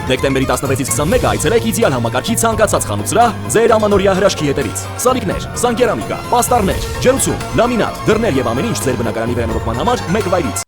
Դեկտեմբերի 16-ից 21-ը այցելեք իդեալ համակարգի ցանկացած խանութ սրահ ձեր ամանորյա հրաշքի հետևից։ Սալիկներ, սանկերամիկա, պաստառներ, ջերուցում, լամինատ, դռներ եւ ամեն ինչ ձեր բնակարանի վերանորոգման համար մեկ վայրից։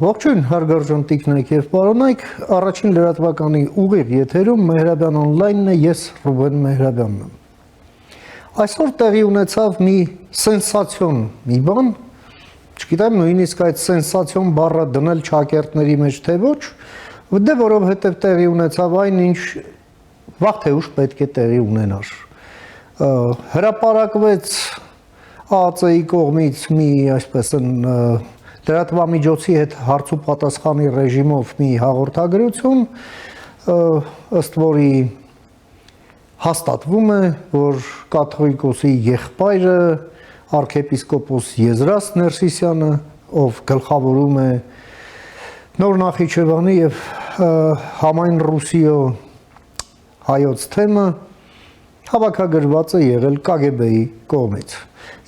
Ողջույն, հարգարժան տիկնայք եւ պարոնայք, առաջին լրատվականի ուղիղ եթերում Մեհրաբյան on-line-ն է, ես Ռուբեն Մեհրաբյանն եմ։ Այսօր տեղի ունեցավ մի սենսացիոն մի բան, չգիտեմ նույնիսկ այդ սենսացիոն բառը դնել ճակերտների մեջ թե ոչ, դե որովհետեւ տեղի ունեցավ այն, ինչ վաղ թե ուշ պետք է տեղի ունենար։ Հրապարակվեց ԱԱԾ-ի կողմից մի, այսպես են, լրատվամիջոցի հետ հարց ու պատասխանի ռեժիմով մի հաղորդագրություն, ըստ որի հաստատվում է, որ կաթողիկոսի եղբայրը arczepiskopos Եզրաս Ներսիսյանը, ով գլխավորում է Նոր Նախիջևանի եւ համայն Ռուսիո հայոց թեմը, հավաքագրված է եղել KGB-ի կողմից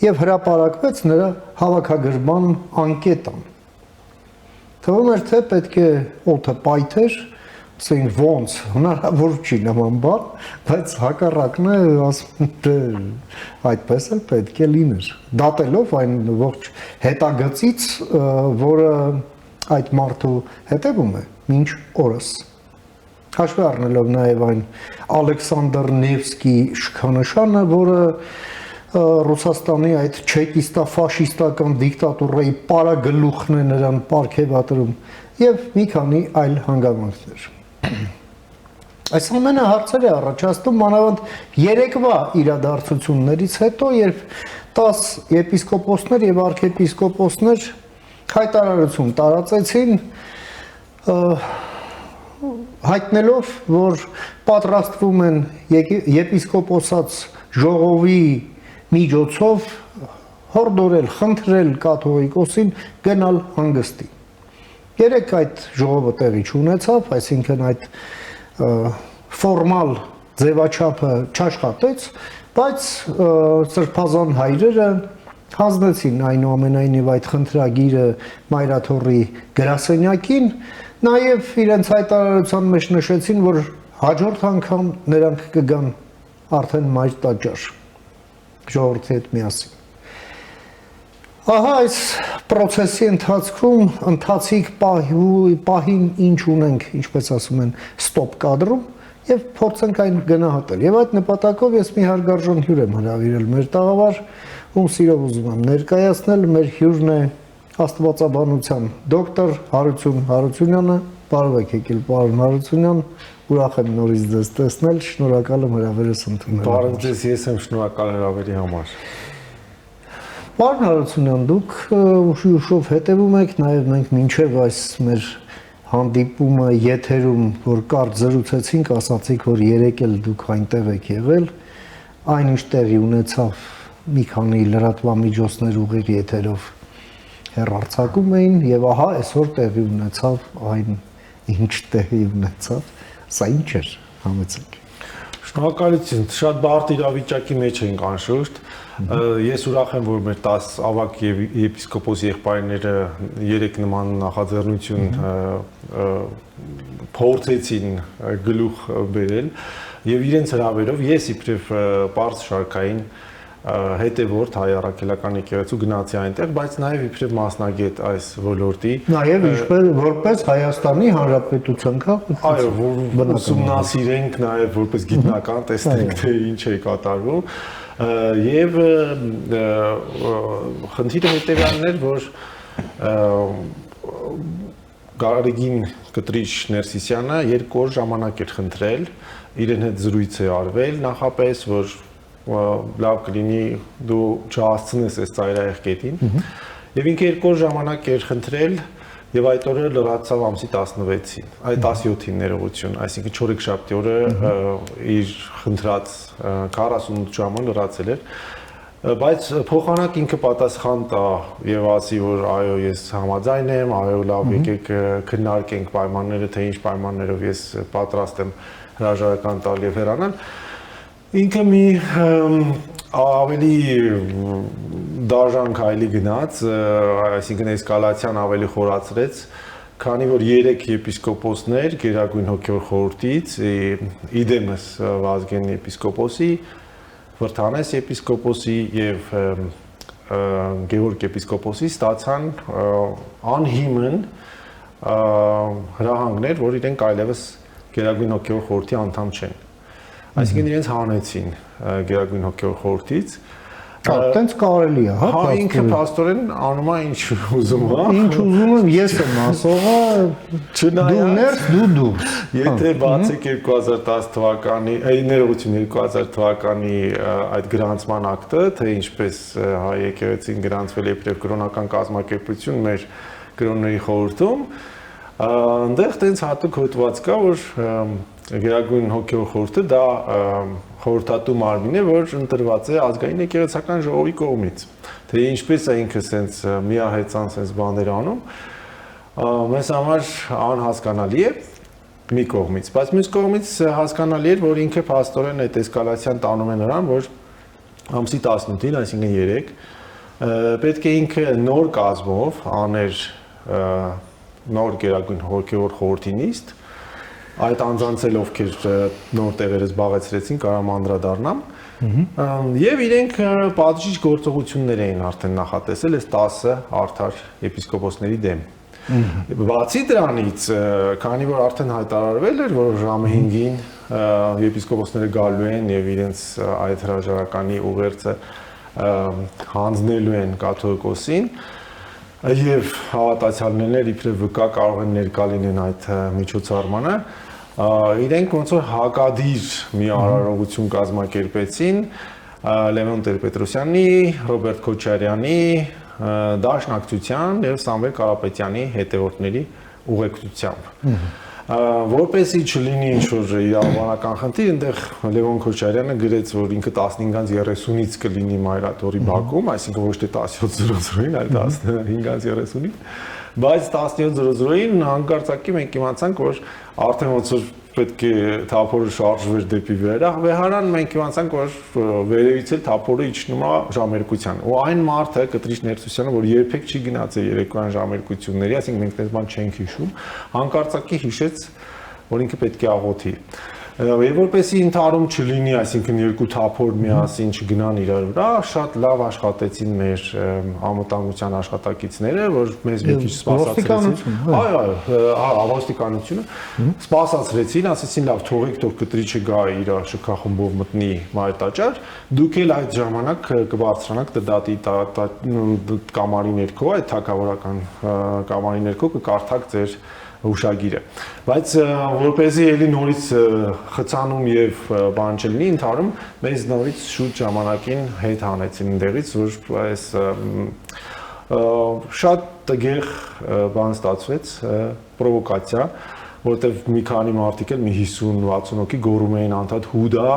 եւ հրապարակվեց նրա հավաքագրման անկետան։ Թվում էր, թե պետք է օդը պայթեր, ասենք ոնց, հնարավոր չի նման բան, բայց հակառակն է, ասում դե այդպես էլ պետք է լիներ։ Դատելով այն ողջ հետագծից, որը այդ մարդու հետևում է մինչ օրս։ Հաշվի առնելով նաև այն Ալեքսանդր Նևսկի շքանշանը, որը Ռուսաստանի այդ չեկիստա-ֆաշիստական դիկտատուրայի պարագլուխն է նրան պարգևատրում եւ մի քանի այլ հանգամանքներ։ Այս ամենը հարցեր է առաջացնում մանավանդ երեկվա իրադարձություններից հետո, երբ 10 եպիսկոպոսներ եւ arczepiskopos-ներ հայտարարություն տարածեցին, հայտնելով, որ պատրաստվում են եպիսկոպոսած ժողովի միջոցով հորդորել, խնդրել կաթողիկոսին գնալ հանգստի։ Երեք այդ ժողովը տեղի չունեցավ, այսինքն այդ ֆորմալ ձևաչափը չաշխատեց, բայց սրբազան հայրերը հանձնեցին այնուամենայնիվ այդ խնդրագիրը Մայրաթորի գրասենյակին, նաև իրենց հայտարարության մեջ նշեցին, որ հաջորդ անգամ նրանք կգան արդեն մայր տաճար ժողովրդի հետ միասին։ Ահա այս process-ի ընթացքում ընթացիկ պահին ինչ ունենք, ինչպես ասում են, stop կադրում եւ փորձենք այն գնահատել։ Եվ այդ նպատակով ես մի հարգարժան հյուր եմ հրավիրել մեր տաղավար, ում սիրով ուզում եմ ներկայացնել, մեր հյուրն է աստվածաբանության դոկտոր Հարություն Հարությունյանը, բարև եք եկել պարոն Հարությունյան, ուրախ եմ նորից ձեզ տեսնել, շնորհակալ եմ հրավերս ընդունելու։ Բարև ձեզ, ես եմ շնորհակալ հրավերի համար։ Պարոն Հարությունյան, դուք ուշով հետևում եք, նաև մենք մինչև այս մեր հանդիպումը եթերում, որ կարճ զրուցեցինք, ասացիք, որ երեք էլ դուք այնտեղ եք եղել, այնինչ տեղի ունեցավ մի քանի լրատվամիջոցներ ուղիղ եթերով հեռարձակում էին եւ ահա այսօր տեղի ունեցավ այն, ինչ տեղի ունեցավ, սա ինչ էր, համեցեք։ Շնորհակալություն, շատ բարդ իրավիճակի մեջ ենք անշուշտ։ Ես ուրախ եմ, որ մեր 10 ավագ եպիսկոպոս եղբայրները երեք նման նախաձեռնություն փորձեցին գլուխ բերել եւ իրենց հրավերով ես իբրև պարզ շարքային հետևորդ հայ առաքելական եկեղեցու գնացի այնտեղ, բայց նաև իբրև մասնագետ այս ոլորտի։ Նաև ինչպես որպես Հայաստանի Հանրապետության քաղաք։ Այո, ուսումնասիրենք նաև որպես գիտնական, տեսնենք թե ինչ է կատարվում։ Եվ խնդիրը հետևյալն էր, որ Գարեգին Կտրիչ Ներսիսյանը 2 օր ժամանակ էր խնդրել, իրեն հետ զրույց է արվել նախապես, որ լավ կլինի դու չհասցնես այս ծայրահեղ կետին եւ ինքը 2 օր ժամանակ էր խնդրել եւ այդ օրը լրացավ ամսի 16-ին, այդ 17-ին ներողություն, այսինքն 4-շաբթի օրը իր խնդրած 48 ժամը լրացել էր բայց փոխանակ ինքը պատասխան տա եւ ասի, որ այո, ես համաձայն եմ, այո, լավ, եկեք քննարկենք պայմանները, թե ինչ պայմաններով ես պատրաստ եմ հրաժարական տալ եւ հեռանալ։ Ինքը մի ավելի դաժան քայլի գնաց, այսինքն էսկալացիան ավելի խորացրեց, քանի որ 3 եպիսկոպոսներ Գերագույն հոգևոր խորհրդից, իդեմս Վազգեն եպիսկոպոսի, Վրթանես եպիսկոպոսի եւ Գևորգ եպիսկոպոսի ստացան անհիմն հրահանգներ, որ իրենք այլևս Գերագույն հոգևոր խորհրդի անդամ չեն։ Այսինքն իրենց հանեցին Գերագույն հոգևոր խորհրդից։ Այդտենց կարելի է, հա։ Հա, ինքը փաստորեն անում է ինչ ուզում է։ Ինչ ուզում եմ, ես եմ ասողը, դու ներս, դու դուրս։ Եթե բացեք 2010 թվականի, ներողություն 2000 թվականի այդ գրանցման ակտը, թե ինչպես հայ եկեղեցին գրանցվել է իբրև կրոնական կազմակերպություն մեր կրոնների խորհրդում, այնտեղ տենց հատուկ հոդված կա, որ Գերագույն հոգևոր խորհուրդը դա խորհրդատու մարմին է, որ ընտրված է ազգային եկեղեցական ժողովի կողմից։ Թե ինչպես է ինքը սենց միահեծան սենց բաներ անում, մեզ համար անհասկանալի է մի կողմից, բայց մյուս կողմից հասկանալի է, որ ինքը փաստորեն այդ էսկալացիան տանում է նրան, որ ամսի 18-ին, այսինքն 3, պետք է ինքը նոր կազմով աներ նոր Գերագույն հոգևոր խորհրդի նիստ, այդ անձանցել ովքեր նոր տեղերը զբաղեցրեցին, կարամ անդրադառնամ, եւ իրենք պատժիչ գործողություններ էին արդեն նախատեսել այս 10 արդար եպիսկոպոսների դեմ։ Բացի դրանից, քանի որ արդեն հայտարարվել էր, որ ժամը 5-ին եպիսկոպոսները գալու են եւ իրենց այդ հրաժարականի ուղերձը հանձնելու են կաթողիկոսին, եւ հավատացյալներ իբրև վկա կարող են ներկա լինեն այդ միջոցառմանը, իրենք ոնց որ հակադիր մի արարողություն կազմակերպեցին Լևոն Տեր-Պետրոսյանի, Ռոբերտ Քոչարյանի, Դաշնակցության եւ Սամվել Կարապետյանի հետևորդների ուղեկցությամբ։ Որպեսզի չլինի ինչ-որ իրավաբանական խնդիր, այնտեղ Լևոն Քոչարյանը գրեց, որ ինքը 15:30-ից կլինի Մայրաթորի բակում, այսինքն ոչ թե 17:00-ին, այլ 15:30-ին, բայց 17:00-ին հանկարծակի մենք իմացանք, որ արդեն ոնց որ պետք է թափորը շարժվեր դեպի վերահրան, մենք իմացանք, որ վերևից էլ թափորը իջնում է ժամերկության։ Ու այն մարդը, Կտրիչ Ներսուսյանը, որ երբեք չի գնաց երեկոյան ժամերկությունների, այսինքն մենք դες բան չենք հիշում, հանկարծակի հիշեց, որ ինքը պետք է աղոթի։ Եվ որպեսզի ընդհանրում չլինի, այսինքն երկու թափոր միասին չգնան իրար վրա, շատ լավ աշխատեցին մեր անվտանգության աշխատակիցները, որ մեզ մի քիչ սպասացրեցին։ Այո, ոստիկանությունը սպասացրեցին, ասեցին լավ, թողեք թող Կտրիչը գա իր շքախումբով մտնի Մայրտաճար, դուք էլ այդ ժամանակ կբարձրանաք դատի կամարի ներքո, այդ թագավորական կամարի ներքո կկարդաք ձեր հուշագիրը, բայց որպեսզի էլի նորից խցանում եւ բան չլինի, ընդհանրում մեզ նորից շուտ ժամանակին հետ հանեցին այնտեղից, որ այս շատ տգեղ բան ստացվեց, պրովոկացիա, որտեվ մի քանի մարդիկ էլ մի 50-60 հոգի գոռում էին անդադ հուդա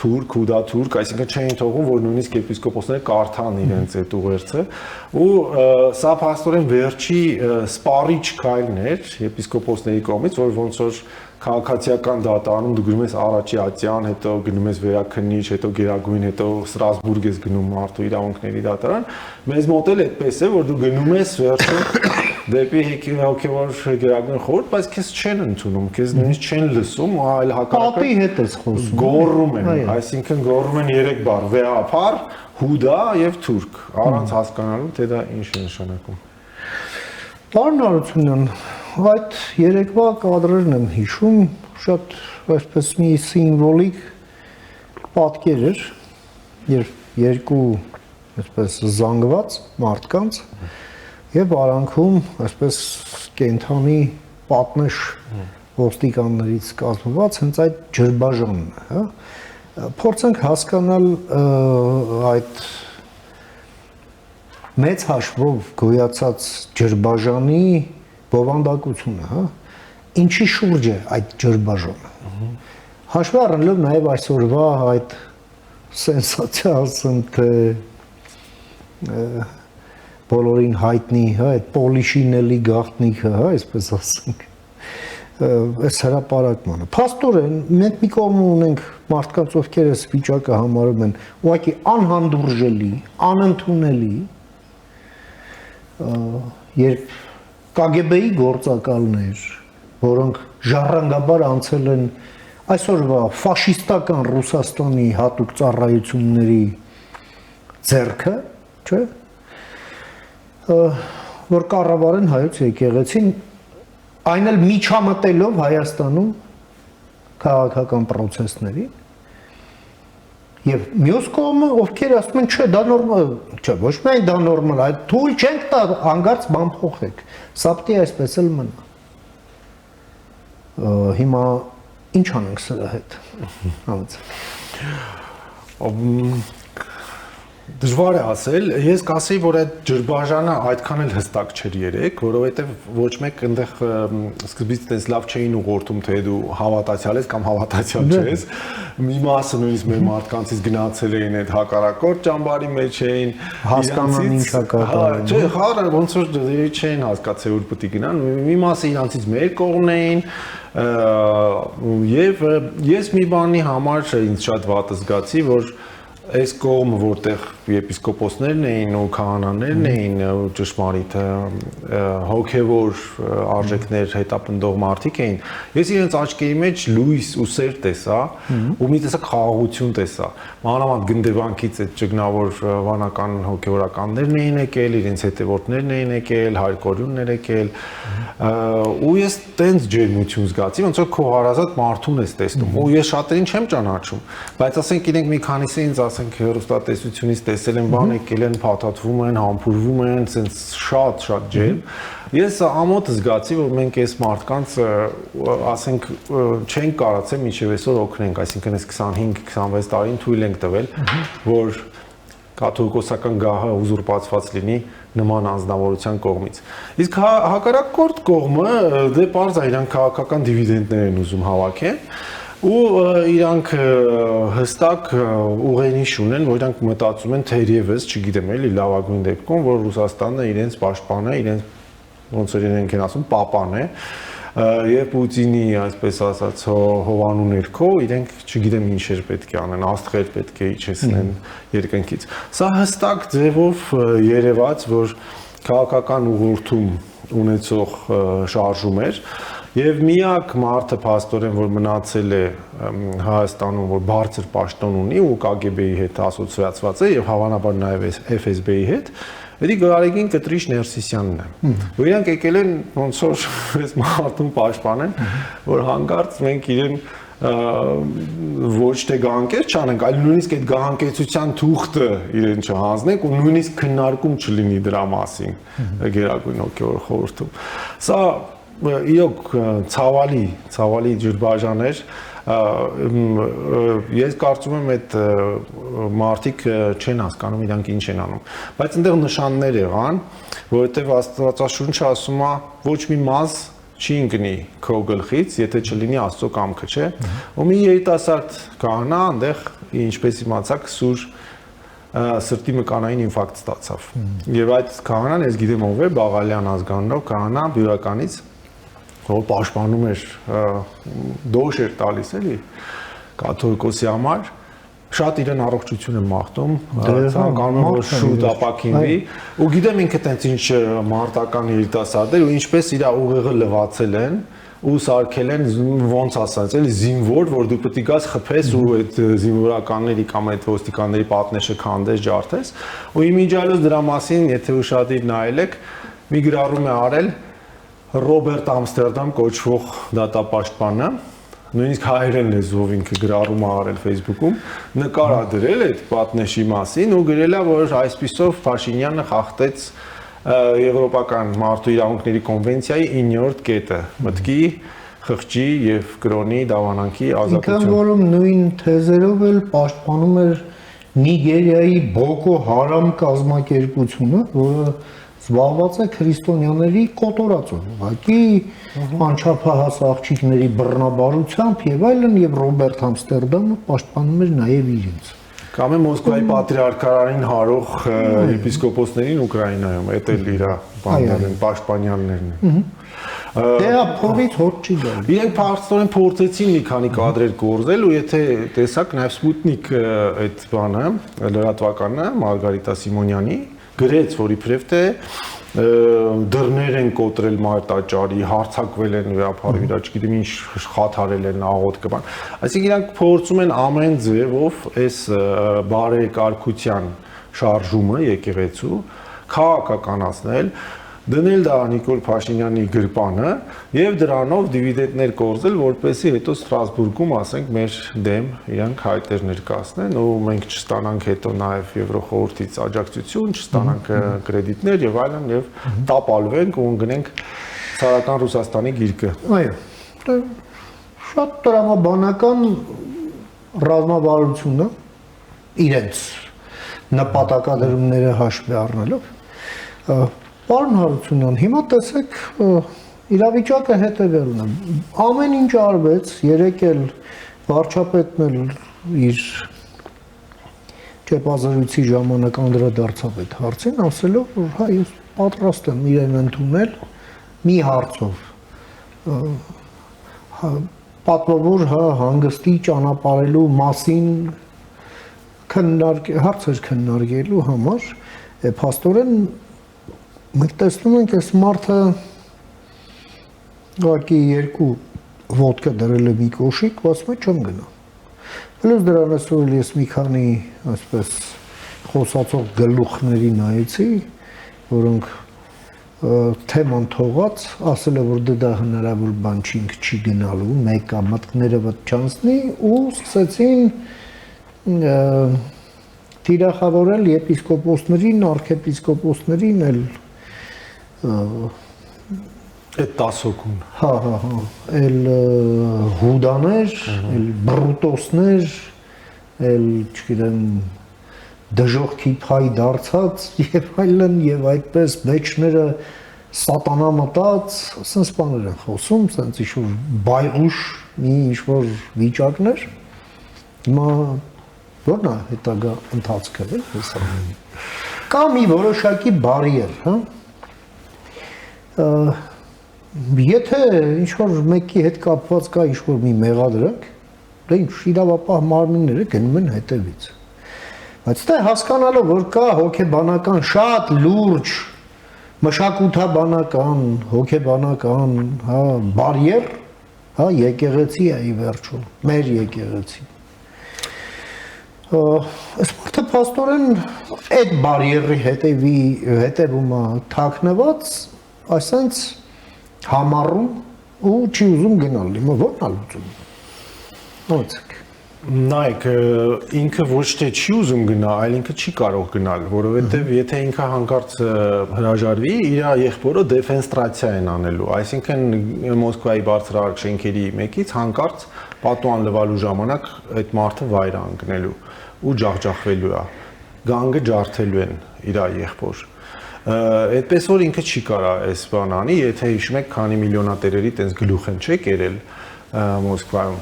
թուրք, այսինքն չէին թողում, որ նույնիսկ եպիսկոպոսները կարդան իրենց այդ ուղերձը, ու սա փաստորեն վերջի սպառիչ քայլն էր եպիսկոպոսների կողմից, որ ոնց որ քաղաքացիական դատարանում դու գնում ես Արաչի Ատյան, հետո գնում ես Վերաքննիչ, հետո Գերագույն, հետո Ստրասբուրգ ես գնում մարդու իրավունքների դատարան, մեզ մոտ էլ այդպես է, որ դու գնում ես վերջում դեպի հոգևոր Գերագույն խորհուրդ, բայց քեզ չեն ընդունում, քեզ նույնիսկ չեն լսում, այլ հակառակը պատի հետ ես խոսում, գոռում են, այսինքն գոռում են 3 բառ՝ վեհափառ, հուդա եւ թուրք, առանց հասկանալու թե դա ինչ է նշանակում։ Պարոն Արությունյան, այդ երեկվա կադրերն եմ հիշում, շատ այսպես մի սիմվոլիկ պատկեր էր, երբ երկու այսպես զանգված մարդկանց եւ արանքում այսպես կենթանի պատնեշ ոստիկաններից կազմված հենց այդ ջրբաժանն է, հա։ Փորձենք հասկանալ այդ մեծ հաշվով գոյացած ջրբաժանի բովանդակությունը, հա, ինչի շուրջ է այդ ջրբաժանը։ Հաշվի առնելով նաև այսօրվա այդ սենսացիա ասեմ, թե բոլորին հայտնի, հա, այդ պոլիշինելի գաղտնիքը, հա, այսպես ասենք, այս հրապարակմանը։ Փաստորեն մենք մի կողմ ունենք մարդկանց, ովքեր այս վիճակը համարում են ուղղակի անհանդուրժելի, անընդունելի, երբ KGB-ի գործակալներ, որոնք ժառանգաբար անցել են այսօրվա ֆաշիստական Ռուսաստանի հատուկ ծառայությունների ձեռքը, չէ՞, որ կառավարեն հայոց եկեղեցին, այն էլ միջամտելով Հայաստանում քաղաքական process-ների, եւ մյուս կողմը, ովքեր ասում են, չէ, դա նորմալ, չէ, ոչ միայն դա նորմալ, այլ թույլ չենք տա հանգարց բան փոխեք։ Սապտի այսպես էլ մնա։ Հիմա ինչ անենք սրա հետ։ Դժվար է ասել, ես կասեի, որ այդ ջրբաժանը այդքան էլ հստակ չէր երեք, որովհետև ոչ մեկ այնտեղ սկզբից տես լավ չէին ուղղորդում, թե դու հավատացյալ ես կամ հավատացյալ չես։ Մի մասը նույնիսկ մեր մարդկանցից գնացել էին այդ հակառակորդ ճամբարի մեջ էին, հասկանան ինչա կատարում։ Չէ, խառը ոնց որ չէին հասկացել որ պետք է գնան, մի մասը իրանցից մեր կողմն էին, եւ ես մի բանի համար ինձ շատ վատ զգացի, որ այս կողմը, որտեղ եպիսկոպոսներն էին ու քահանաներն էին ու ճշմարիտ հոգևոր արժեքներ հետապնդող մարդիկ էին, ես իրենց աչքերի մեջ լույս ու սեր տեսա ու մի տեսակ խաղաղություն տեսա։ Մանավանդ գնդեվանքից այդ ճգնավոր վանական հոգևորականներն էին եկել, իրենց հետևորդներն էին եկել, հարկորյուններ եկել, ու ես տենց ջերմություն զգացի, ոնց որ քո հարազատ մարդուն ես տեսնում, ու ես շատերին չեմ ճանաչում, բայց ասենք իրենք մի քանիսը ինձ ասենք հեռուստատեսությունից տեսել են բան, եկել են, փաթաթվում են, համբուրվում են, ցենց շատ ջերմ։ Ես ամոթ զգացի, որ մենք այս մարդկանց ասենք չենք կարացել մինչև այսօր օգնենք, այսինքն այս 25-26 տարին թույլ ենք տվել, որ կաթողիկոսական գահը ուզուրպացված լինի նման անձնավորության կողմից։ Իսկ հակառակորդ կողմը դե պարզ է, իրանք քաղաքական դիվիդենդներ են ուզում հավաքեն ու իրանք հստակ ուղենիշ ունեն, որ իրանք մտածում են թերևս, չգիտեմ էլի լավագույն դեպքում, որ Ռուսաստանը իրենց պաշտպան է, իրենց ոնց որ իրենք են ասում, պապան է, եւ Պուտինի, այսպես ասած, հովանու ներքո իրենք չգիտեմ ինչեր պետք է անեն, աստղեր պետք է իջեցնեն երկնքից։ Սա հստակ ձևով երևաց, որ քաղաքական ուղղորդում ունեցող շարժում էր եւ միակ մարդը փաստորեն որ մնացել է Հայաստանում, որ բարձր պաշտոն ունի ու KGB-ի հետ ասոցիացված է եւ հավանաբար նաեւ FSB-ի հետ, Էդի Գարեգին Կտրիչ Ներսիսյանն է։ Որ իրանք եկել են ոնց որ այս մարդուն պաշտպանեն, որ հանգարց մենք իրեն ոչ թե գահանկեց չանենք, այլ նույնիսկ այդ գահանկեցության թուղթը իրեն չհանձնենք ու նույնիսկ քննարկում չլինի դրա մասին Գերագույն հոգևոր խորհրդում։ Սա իրոք ցավալի ջրբաժան էր։ Ես կարծում եմ այդ մարդիկ չեն հասկանում իրանք ինչ են անում, բայց այնտեղ նշաններ եղան, որովհետև Աստվածաշունչը ասում է ոչ մի մազ չի ընկնի քո գլխից, եթե չլինի Աստծո կամքը, չէ։ Ու մի երիտասարդ քահանա այնտեղ ինչպես իմացաք սուր սրտի մկանային ինֆարկտ ստացավ։ Եվ այդ քահանան, ես գիտեմ ով է, Բաղալյան ազգանունով քահանա Բյուրականից, որ պաշտպանում էր դոշ էր տալիս էլի կաթողիկոսի համար, շատ իրեն առողջություն եմ մաղթում, ցանկանում եմ որ շուտ ապաքինվի, ու գիտեմ ինքը տենց ինչ մարտական երիտասարդ էր ու ինչպես իր ուղեղը լվացել են ու սարքել են ոնց ասած էլի զինվոր, որ դու պետք է գաս խփես ու այդ զինվորականների կամ այդ ոստիկանների պատնեշը քանդես, ջարդես, ու իմիջիալոց դրա մասին, եթե ուշադիր նայել եք, մի գրառում է արել Ռոբերտ Ամստերդամ կոչվող դատապաշտպանը, նույնիսկ հայերեն լեզվով ինքը գրառում արել Facebook-ում, նկար ա դրել այդ պատնեշի մասին ու գրել է, որ այսպիսով Փաշինյանը խախտեց Եվրոպական մարդու իրավունքների կոնվենցիայի 9-րդ կետը՝ մտքի, խղճի եւ կրոնի դավանանքի ազատություն։ Ինքն որում նույն թեզերով էլ պաշտպանում էր Նիգերիայի Բոկո Հարամ կազմակերպությունը, որը զբաղված է քրիստոնյաների կոտորածով, ուղղակի անչափահաս աղջիկների բռնաբարությամբ եւ այլն, եւ Ռոբերտ Ամստերդամը պաշտպանում էր նաեւ իրենց։ Կամ է Մոսկվայի պատրիարքարային հարող եպիսկոպոսներին Ուկրաինայում, այդ էլ իր բաններն են, պաշտպանյաններն են։ Դե փողից հոտ չի գալ։ Իրենք փաստորեն փորձեցին մի քանի կադրեր կորզել ու եթե տեսակ նաև Սպուտնիկ այդ բանը, լրատվականը Մարգարիտա Սիմոնյանի գրեց, որ իբրև թե դռներ են կոտրել մարտաճարի, հարցակվել են վեապարի վրա, չգիտեմ ինչ խաթարել են աղոթքը բան։ Այսինքն իրանք փորձում են ամեն ձևով այս բարեկարգության շարժումը եկեղեցու քաղաքականացնել, դնել դա Նիկոլ Փաշինյանի գրպանը եւ դրանով դիվիդենտներ կորզել, որպեսզի հետո Ստրասբուրգում, ասենք, մեր դեմ իրանք հայտեր ներկայացնեն ու մենք չստանանք հետո նաեւ Եվրոխորհրդից աջակցություն, չստանանք կրեդիտներ եւ այլն եւ տապալվենք ու ընկնենք ցարական Ռուսաստանի գիրկը։ Այո։ Շատ տրամաբանական ռազմավարություն է իրենց նպատակադրումները հաշվի առնելով։ Պարոն Հարությունյան, հիմա տեսեք իրավիճակը հետևելն է։ Ամեն ինչ արվեց, երեք էլ վարչապետն էլ իր ճեպազրույցի ժամանակ անդրադարձավ այդ հարցին, ասելով, որ հա ես պատրաստ եմ իրեն ընդունել մի հարցով։ Պատվավոր հանգստի ճանապարհելու մասին հարցեր քննարկելու համար, փաստորեն մենք տեսնում ենք այս մարդը ուղղակի երկու ոդկա դրել է մի կոշիկ, ասում է չեմ գնա։ Plus դրան այսօր ես մի քանի այսպես խոսացող գլուխների նայեցի, որոնք թեման թողած, ասել է որ դա հնարավոր բան չի, ինքը չի գնալու, մեկը մտքները վտ չանցնի ու սկսեցին թիրախավորել եպիսկոպոսներին, արքեպիսկոպոսներին էլ այդ 10 հոգուն։ Հա, էլ հուդաներ, էլ բրուտոսներ, էլ, չգիտեմ, դժողքի փայ դարձած եւ այլն եւ այդպես մեջները սատանա մտած, ասես բաներ են խոսում, ասես ինչ-որ բայուշ մի ինչ-որ վիճակներ։ Հիմա որն է հետագա ընթացքը, հեսա։ Կա մի որոշակի բարիեր, հա։ Եթե ինչ-որ մեկի հետ կապված կա ինչ-որ մի մեղադրանք, դա ինչ իրավապահ մարմինները գնում են հետևից։ Բայց դա հասկանալով, որ կա հոգեբանական շատ լուրջ, մշակութաբանական, հոգեբանական, հա, բարիեր, հա, եկեղեցի է ի վերջո, մեր եկեղեցի։ Այս մարդը փաստորեն այդ բարիերի հետևում է թաքնված, այսենց համառում ու չի ուզում գնալ, հիմա ո՞րն է լուծումը։ Ոնցեք։ Նայեք, ինքը ոչ թե չի ուզում գնա, այլ ինքը չի կարող գնալ, որովհետև եթե ինքը հանկարծ հրաժարվի, իր եղբորը դեֆենստրացիա են անելու, այսինքն Մոսկվայի բարձրահարկ շենքերի մեկից հանկարծ պատուհան լվալու ժամանակ այդ մարդը վայր է ընկնելու ու ջախջախվելու է, գանգը ջարդելու են իր եղբոր։ Այդպես որ ինքը չի կարա այս բան անի, եթե հիշում եք, քանի միլիոնատերերի տենց գլուխ են չէ կերել Մոսկվայում։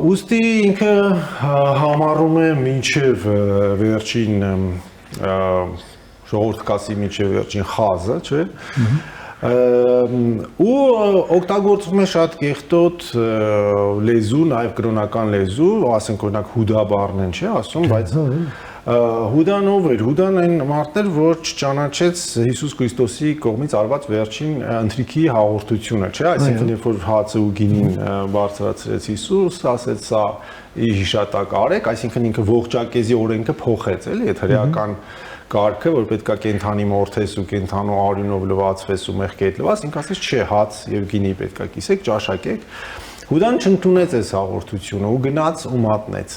Ուստի ինքը համառում է մինչև վերջին ժողովուրդ կասի մինչև վերջին խազը, չէ՞։ Ու օգտագործում է շատ կեղտոտ լեզու, նաև կրոնական լեզու, ասենք օրինակ հուդա բառն են, չէ՞, ասում, բայց հուդան ով էր, հուդան այն մարդն էր, որ չճանաչեց Հիսուս Քրիստոսի կողմից արված վերջին ընթրիքի հաղորդությունը, չէ՞, այսինքն երբ որ հացը ու գինին բարձրացրեց Հիսուս, ասեց սա հիշատակ արեք, այսինքն ինքը ողջակեզի օրենքը փոխեց, էլի, այդ հրեական կարգը, որ պետքա կենթանի մորթես ու կենթանու արյունով լվացվես ու մեղքի հետ լվաս, ինքը ասեց չէ, հաց եւ գինի պետքա կիսեք, ճաշակեք։ Հուդան չընդունեց այս հաղորդությունը ու գնաց ու մատնեց։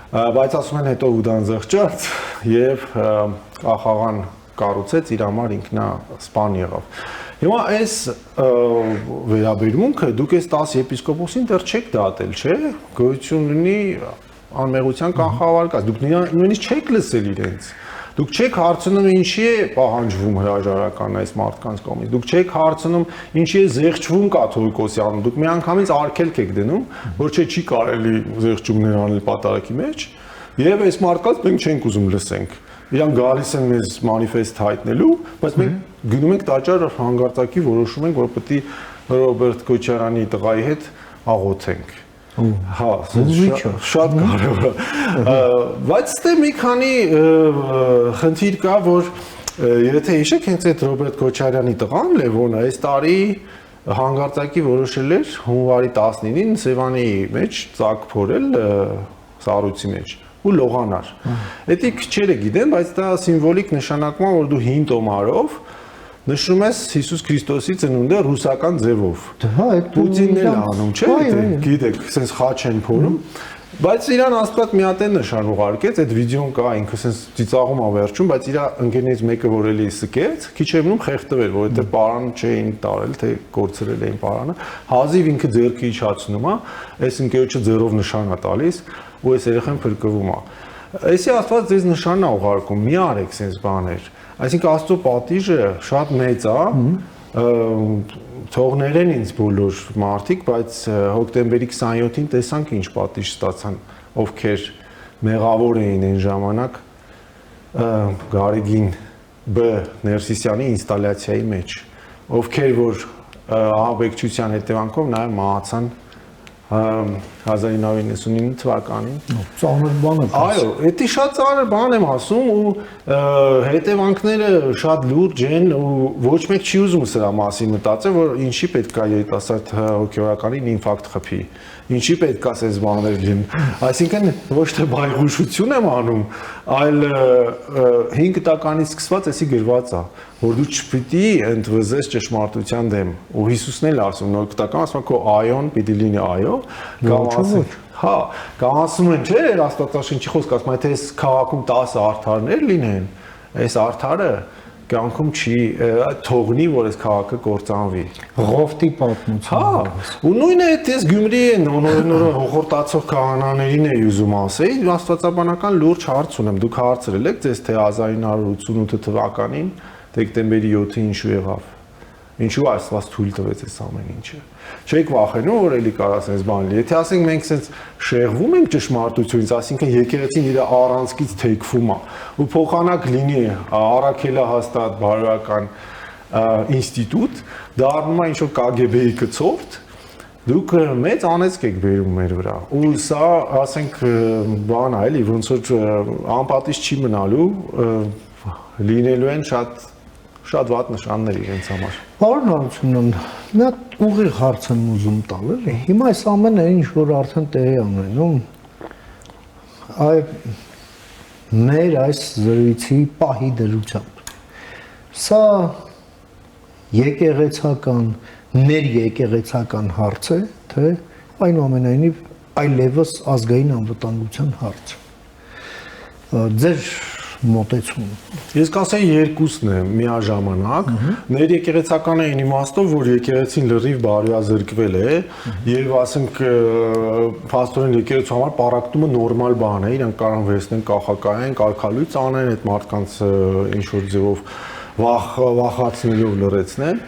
Բայց ասում են հետո Հուդան զղջաց եւ ախաղան կառուցեց իր համար ինքնա սպան եղավ։ Հիմա այս վերաբերմունքը դուք այս 10 եպիսկոպոսին դեռ չեք դատել, չէ՞։ Գոյություն ունի անմեղության կանխավարկած։ Դուք նույնիսկ չեք լսել իրենց։ Դուք չեք հարցնում ինչի է պահանջվում հրաժարական այս մարդկանց կողմից։ Դուք չեք հարցնում ինչի է զեղչվում կաթողիկոսյանը։ Դուք միանգամից արգելք եք դնում, որ չի կարելի զեղչումներ անել պատարագի մեջ, Եվ այս մարդկանց մենք չենք ուզում լսենք։ Իրանք գալիս են մեզ մանիֆեստ հայտնելու, բայց մենք գնում ենք տաճար հանգարցակի որոշում ենք, որ պետք է Ռոբերտ Քոչարյանի տղայի հետ աղոթենք։ Հա, շատ կարևոր է։ Բայց դե մի քանի խնդիր կա, որ եթե հիշեք, հենց այդ Ռոբերտ Քոչարյանի տղան Լևոնը այս տարի հանգարցակի որոշել էր հունվարի 19-ին Սևանի մեջ ծակ փորել սառույցի մեջ ու լողանար։ Դա քչերը գիտեն, բայց դա սիմվոլիկ նշանակում է, որ դու 5 տոմարով նշում ես Հիսուս Քրիստոսի ծնունդը ռուսական ձևով։ Պուտինն էլ անում, չէ՞, գիտեք, sense խաչ են փորում, բայց իրան Աստված մի հատ է նշան ուղարկեց, այդ վիդեոն կա, ինքը sense ծիծաղում ա վերջում, բայց իր ընկերներից մեկը որ էլի սկեց, քիչևնում խեղդվել, որովհետև պարան չէին տարել, թե կորցրել էին պարանը, հազիվ ինքը ձեռքը իջացնում է, այս ընկերոջը ձեռով նշան է տալիս, ու այս երեխան փրկվում է։ Այսի Աստված ձեզ նշանն է ուղարկում, մի արեք sense բաներ։ Այսինքն Աստծո պատիժը շատ մեծ է, թողներեն ինձ բոլոր մարդիկ, բայց հոկտեմբերի 27-ին տեսանք ինչ պատիժ ստացան, ովքեր մեղավոր էին այն ժամանակ Գարեգին B Ներսիսյանի ինստալյացիայի մեջ, ովքեր որ ահաբեկչության հետևանքով նաև մահացան 1999 թվականին։ Ծանր բան է։ Այո, դա շատ ծանր բան եմ ասում ու հետևանքները շատ լուրջ են ու ոչ մեկ չի ուզում սրա մասին մտածել, որ ինչի պետք է երիտասարդ հոգեորականին ինֆարկտ խփի, ինչի պետք է այս բաներ լինեն։ Այսինքն ոչ թե բայղուշություն եմ անում, այլ 5 տականից սկսված էսի գրված է, որ դու չպիտի ընդվզես ճշմարտության դեմ։ Ու Հիսուսն էլ ասում, նոր կտական ասում քո այոն պիտի լինի այո, կամ ասում, հա, կամ ասում են, չէ, Աստվածաշնչի խոսք ասում, եթե այս քաղաքում 10 արդարներ լինեն, այս արդարը կյանքում չի թողնի, որ այս քաղաքը կործանվի։ Ղովտի պատմություն։ Հա, ու նույնը այս Գյումրիի նոր հողորտացող քահանաներին է ուզում ասեի, աստվածաբանական լուրջ հարց ունեմ, դուք հարցրել եք ձեզ թե 1988 թվականին դեկտեմբերի 7-ին ինչու եղավ։ Ինչու Աստված թույլ տվեց այս ամեն ինչը։ Չեք վախենում, որ էլի կարաս այս բան լինի։ Եթե ասենք մենք sense շեղվում ենք ճշմարտությունից, ասինքն եկեղեցին իր առանցքից թեքվում է, ու փոխանակ լինի առաքելահաստատ բարոյական ինստիտուտ, դառնում է ինչ-որ KGB-ի կցորդ, դուք մեծ անեծք եք բերում մեր վրա։ Ու սա, ասենք, բան է, էլի, ոնց որ անպատիժ չի մնալու, լինելու են շատ վատ նշաններ իրենց համար։ Պարոն Հարությունյան, մի հատ ուղիղ հարց եմ ուզում տալ, էլի։ Հիմա այս ամենը ինչ որ արդեն տեղի ունենում, այ մեր այս զրույցի պահի դրությամբ։ Սա եկեղեցական, ներեկեղեցական հարց է, թե այնուամենայնիվ այլևս ազգային անվտանգության հարց։ Ձեր մոտեցում։ Ես կասեի երկուսն է միաժամանակ, ներեկեղեցական այն իմաստով, որ եկեղեցին լրիվ բարոյազրկվել է եւ ասենք փաստորեն եկեղեցու համար պարակտումը նորմալ բան է, իրանք կարող վերցնեն կախակայեն, կարգալույց անեն այդ մարդկանց ինչ որ ձևով վախացնելով լրացնեն,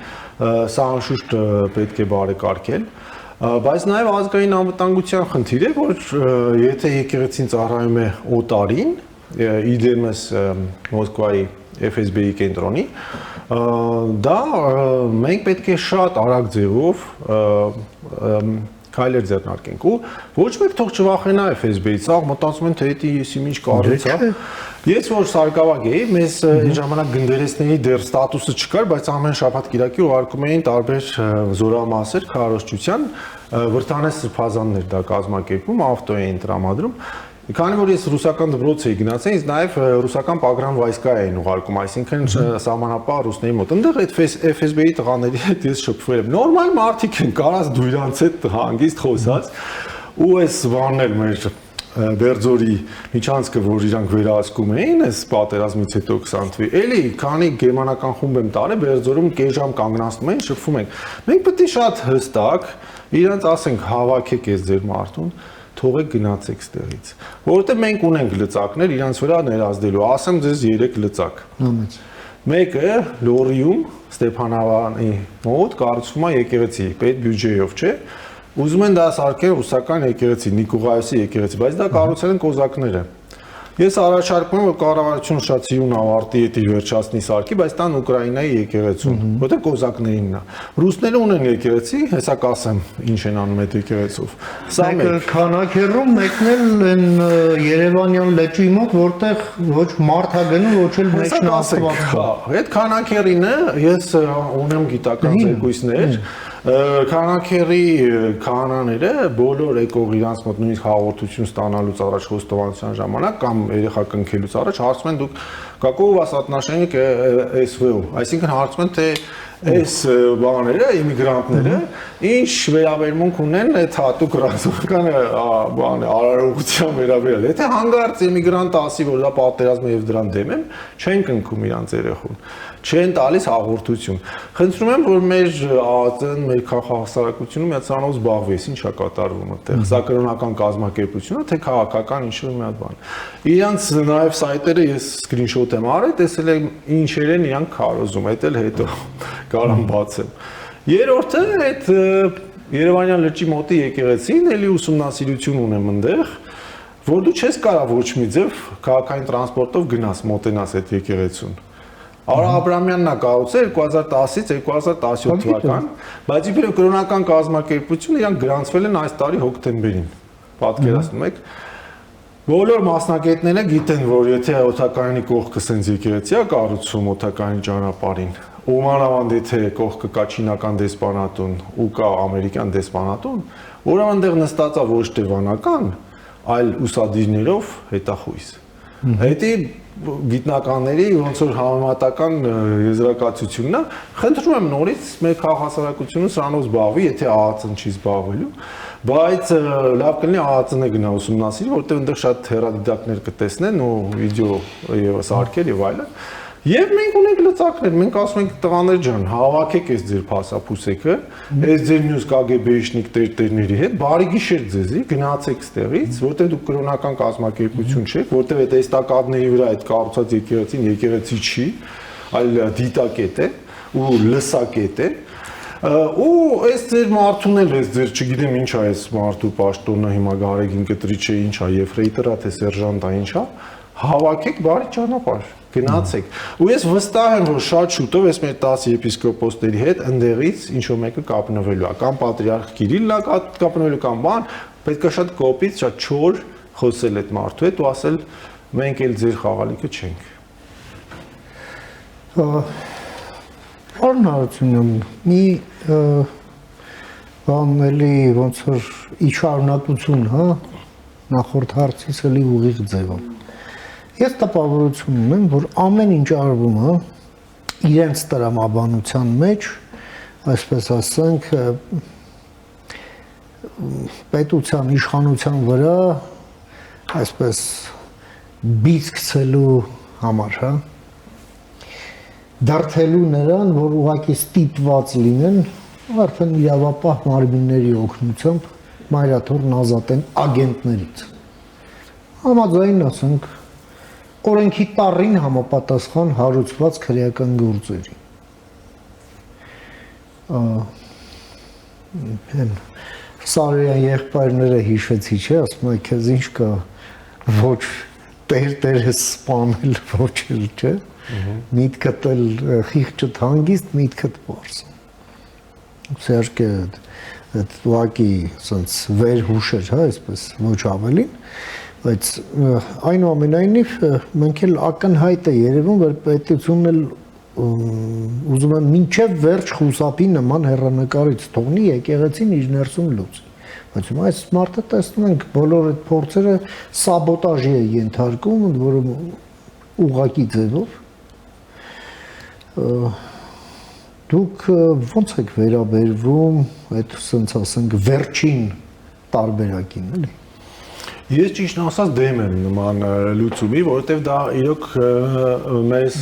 սա անշուշտ պետք է բարեկարգել, բայց նաեւ ազգային անվտանգության խնդիր է, որ եթե եկեղեցին ծառայում է օտարին իդեմս Մոսկվայի FSB-ի կենտրոնի, դա մենք պետք է շատ արագ ձևով քայլեր ձեռնարկենք ու ոչ մեկ թող չվախենա FSB-ից, աղ մտածում են թե դա եսի ինչ կարեց է։ Ես որ Սարգսակ էի, մեզ այն ժամանակ գնդերեսների դեռ ստատուսը չկար, բայց ամեն շաբաթ կիրակի ուղարկում էին տարբեր զորամասեր քարոզչության, վրթանես սրբազաններ դա կազմակերպում, ավտո էին տրամադրում։ Քանի որ ես ռուսական դպրոց էի գնացել, ինձ նաև ռուսական պագրամ վայսկա էին ուղարկում, այսինքն սահմանապահ ռուսների մոտ։ Այնտեղ այդ FSB-ի տղաների հետ ես շփվել եմ։ Նորմալ մարդիկ են, կարաս դու իրանց հետ հանգիստ խոսած, ու այս բանն էլ մեր Բերձորի միջանցքը, որ իրանք վերահսկում էին, այս պատերազմից հետո 20 թվականին, էլի քանի գերմանական խումբ եմ տարել, Բերձորում կես ժամ կանգնացնում են, շփվում ենք։ Մենք պետք է շատ հստակ իրանց ասենք հավաքեք ես ձեր մարդուն, թողեք գնացեք ստեղից, որովհետև մենք ունենք լծակներ իրանց վրա ներազդելու, ասեմ ձեզ 3 լծակ։ Մեկը Լորիում Ստեփանավանի մոտ կառուցվում է եկեղեցի, պետ բյուջեով, չէ՞։ Ուզում են դա սարքել ռուսական եկեղեցի, Նիկողայոսի եկեղեցի, բայց դա կառուցել են կոզակները։ Ես առաջարկում եմ, որ կառավարությունը շատ սիրուն ավարտի այդ իր վերջացնի սարքի, բայց տան Ուկրաինայի եկեղեցուն, որտեղ կոզակներինն է։ Ռուսները ունեն եկեղեցի, հեսա կասեմ, ինչ են անում այդ եկեղեցով։ Սա մեկ քանակերում մեկն էլ են Երևանյան լճի մոտ, որտեղ ոչ մարդ է գնում, ոչ էլ մեջն աստված։ Այդ քանակերին է, ես ունեմ գիտական զեկույցներ, քանակերի քահանաները բոլոր եկող իրանց մոտ նույնիսկ հաղորդություն ստանալուց առաջ խոստովանության ժամանակ կամ երեխա կնքելուց առաջ հարցում են դուք какого у вас отношение к СВО, այսինքն հարցում են թե այս բաները, իմիգրանտները ինչ վերաբերմունք ունեն այդ հատուկ ռազմական արարողության վերաբերյալ։ Եթե հանգարց իմիգրանտ ասի, որ դա պատերազմ է եւ դրան դեմ եմ, չեն կնքում իրանց երեխուն, չեն տալիս հաղորդություն։ Խնդրում եմ, որ մեր ԱԱԾ-ն, մեր քաղաքասարակությունը միացանով զբաղվի, ինչա կատարվում այդտեղ, սա կրոնական կազմակերպությունը, թե քաղաքական ինչ-որ մի հատ բան։ Իրանց նաեւ սայթերը ես սկրինշոթ եմ արել, տեսել եմ ինչեր են իրանք քարոզում, այդ էլ հետո կարամ բացեմ։ Երրորդը այդ Երևանյան լճի մոտի եկեղեցին էլի ուսումնասիրություն ունեմ այնտեղ, որ դու չես կարող ոչ մի ձև քաղաքային տրանսպորտով գնաս մոտենաս այդ եկեղեցուն։ Արա Աբրամյանն է կառուցել 2010-ից 2017 թվական, բայց իբրև կրոնական կազմակերպությունը իրանք գրանցվել են այս տարի հոկտեմբերին։ Պատկերացնում եք։ Բոլոր մասնակիցները գիտեն, որ եթե օթակայանի կողքը սենց եկեղեցի է կառուցում օթակայանի ճանապարհին, ու մանավանդ եթե կողքը կա չինական դեսպանատուն ու կա ամերիկյան դեսպանատուն, ուրեմն այնտեղ նստած է ոչ թե վանական, այլ ուսադիրներով հետախույզ։ Հետի գիտնականների ոնց որ համեմատական եզրակացությունն է, խնդրում եմ նորից մեր քաղաքասարակությունը սրանով զբաղվի, եթե ԱԱԾ-ն չի զբաղվելու, բայց լավ կլինի ԱԱԾ-ն է գնա ուսումնասիրի, որտեղ այնտեղ շատ հեռադիտակներ կտեսնեն ու վիդեո եւս արկել եւ այլն։ Եվ մենք ունենք լծակներ, մենք ասում ենք տղաներ ջան, հավաքեք այս ձեր փասափուսեկը, այս ձեր մյուս կագեբեիշնիկ տերտերների հետ, բարի գիշեր ձեզի, գնացեք ստեղից, որտեղ դուք կրոնական կազմակերպություն չեք, որտեղ այդ էստակադների վրա այդ կառուցած եկեղեցին եկեղեցի չի, այլ դիտակետ է ու լսակետ է։ Ու այս ձեր մարդուն էլ այս ձեր չգիտեմ ինչ է այս մարդու պաշտոնը հիմա Գարեգին կտրիչը ինչ է, եֆրեյտորա թե սերժանտա ինչ է, հավաքեք բարի ճանապարհ, գնացեք։ Ու ես վստահ եմ, որ շատ շուտով ես մեր 10 եպիսկոպոսների հետ ընդեղից ինչ-որ մեկը կապնվելու է, կամ պատրիարխ Կիրիլն է կապնվելու կամ բան, պետք է շատ կոպիտ, շատ չոր խոսել այդ մարդու հետ ու ասել մենք էլ ձեր խաղալիքը չենք։ Արնարությունում մի բան էլի ոնց որ իշխարունակություն, հա, նախորդ հարցից էլի ուղիղ ձևով։ Ես տպավորություն ունեմ, որ ամեն ինչ արվում է իրենց տրամաբանության մեջ, այսպես ասենք, պետության իշխանության վրա, այսպես բիծ գցելու համար, հա, դարձելու նրան, որ ուղղակի ստիպված լինեն, արդեն իրավապահ մարմինների օգնությամբ մայրաթորն ազատեն ագենտներից։ Համաձայն ասենք օրենքի տառին համապատասխան հարուցված քրեական գործերի։ Սարոյան եղբայրները հիշեցի, չէ, ասում են քեզ ինչ կա, ոչ տերտերես սպանել, ոչ էլ, չէ, միտքդ էլ խիղճդ հանգիստ, միտքդ պարզ։ Սերկե այդ ուղղակի սենց վերհուշեր, հա, այսպես ոչ ավելին, բայց այնուամենայնիվ մենք էլ ակնհայտ է երևում, որ պետությունն էլ ուզում եմ մինչև վերջ խուսափի նման հեռանկարից թողնի եկեղեցին իր ներսում լուծի։ Բայց հիմա այս մարդը տեսնում ենք բոլոր այդ փորձերը սաբոտաժի է ենթարկում, որը ուղղակի ձևով դուք ո՞նց եք վերաբերվում այդ ասենց ասենք վերջին տարբերակին, էլի։ Ես ճիշտն ասած դեմ եմ նման լուծումի, որովհետև դա իրոք մեզ